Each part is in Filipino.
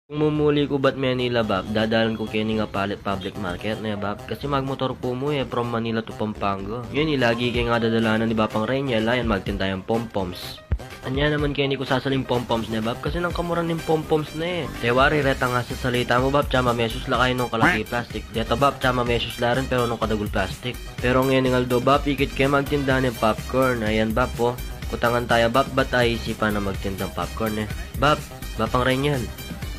Kung mumuli ko ba't Manila bab, dadalan ko kini nga palit public market na bab. Kasi magmotor po mo from Manila to Pampanga. Yun lagi kay nga dadalanan ni Bapang Renyel, ayan magtinda yung pompoms. Anya naman kaya ni ko sasaling pompoms na bab, kasi nang kamuran ng pompoms na Tewari reta nga sa salita mo bab, tsama mesos la kayo nung kalaki plastic. Dito bab, tsama mesos la rin pero nung kadagul plastic. Pero ngayon ng aldo bab, ikit kayo magtinda ng popcorn. Ayan bab po, kutangan tayo bab, ba't ay isipan na magtindang popcorn Bab, Bapang Renyel.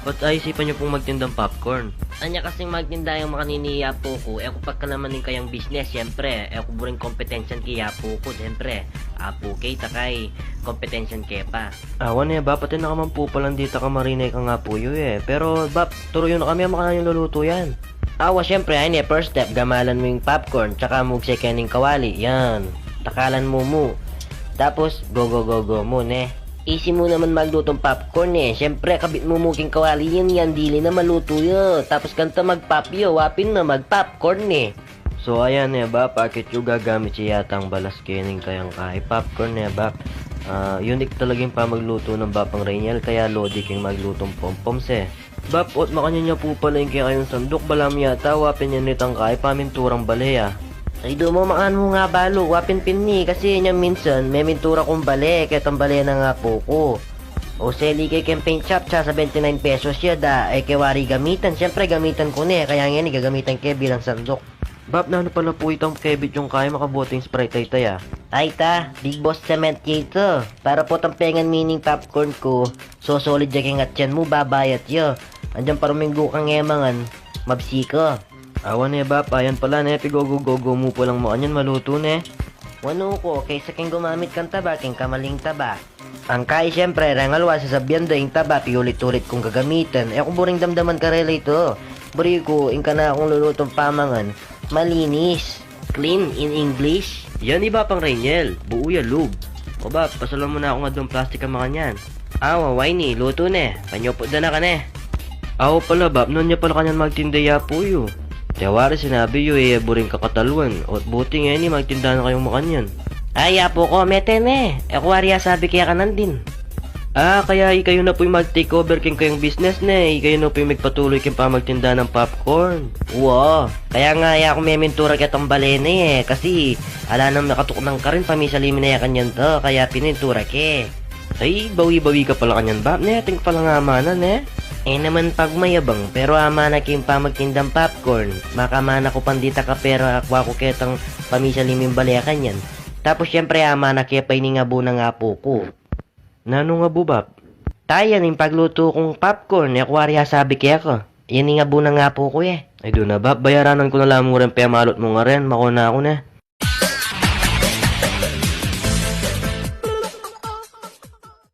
Ba't ay isipan nyo pong magtindang popcorn? Anya kasing magtinda yung makaniniya po ko. Ko pagka naman yung kayang business, siyempre. Ko buring kompetensyan kaya po ko, siyempre. Apo kay takay, kompetensyan kaya pa. Awan ba, pati na kaman po palang dita ka marinay ka nga po Pero bab, turo yun na kami ang makanan yung luluto yan. Awa, siyempre, ay first step, gamalan mo yung popcorn, tsaka mugsay kaning kawali. Yan, takalan mo mo. Tapos, go mo, Easy mo naman maglutong popcorn Siyempre, kabit mo muking kawali yan, dili na maluto yun. Tapos kanta mag-pop yun, wapin na mag-popcorn So ayan ba, bakit yung gagamit siya yatang balas kening kayang kahay popcorn ba? Unique talaga yung pamagluto ng Bapang Renyel, kaya lodi king maglutong pompoms Bap, ot makanya niya po pala yung kayong sandok, balam yata, wapin yan nitang kahay, paminturang baleya. Ay do mo makan mo nga balo, wapin pinni, kasi niya minsan may mintura kong bale, kaya tang bale na nga po ko. O seli kay campaign shop, sa 79 pesos siya ay kewari gamitan, syempre gamitan ko kaya nga gagamitan kaya bilang sandok. Bap, na ano pala po itong kebit yung kaya makabuting Sprite tay Ay ta, Big Boss Cement ito. Para po tampengan mining popcorn ko, so solid jaking at yan mo, babayat yo. Andyan paruminggo kang emangan, mabsi ko. Awan bap, ayan pala pigogo-gogo mo po lang mo anyan maluto Wano ko, kaysa king gumamit kang taba, king kamaling taba. Ang kay siyempre, rangalwa sa sabyando yung taba, piulit-ulit kong gagamitan. Kung buring damdaman ka rela ito. Buri ko, ka na akong lulutong pamangan, malinis. Clean in English. Yan Bapang Renyel, buo ya lube. O bap, pasalam mo na ako nga doon plastic ang mga nyan. Awa, winy, luto Panyopod na ka Aw pala bap, noon niya pala kanyan magtindaya po yo. Tiyawari sinabi yo buring kakatalwan. O buti nga magtinda na kayong makanyan. Ay, apo ko, mete Ekwariya sabi kaya ka din. Kaya kayo na po yung mag-take over king kayong business kayo na po yung magpatuloy king pa magtinda ng popcorn. Wow, kaya nga ako may mentura kaya tong balene kasi ala nang nakatuknang ka rin pamisalimin na kanyan to, kaya pinintura ke. Ay, bawi-bawi ka pala kanyan ba? Ting pala nga amanan naman pag mayabang, pero amana kim pa magtindang popcorn. Makamana ko pandita ka pero akwa ko ketang pamisalimin balaya kanyan. Tapos syempre amana kaya pa iningabo na nga po ko. Nano nga bubab? Tayan yung pagluto kong popcorn, akwarya sabi kaya ko. Yan ingabo na nga po ko Ay doon na bab, bayaranan ko na lang mo rin payamalot mo nga rin, makuna ako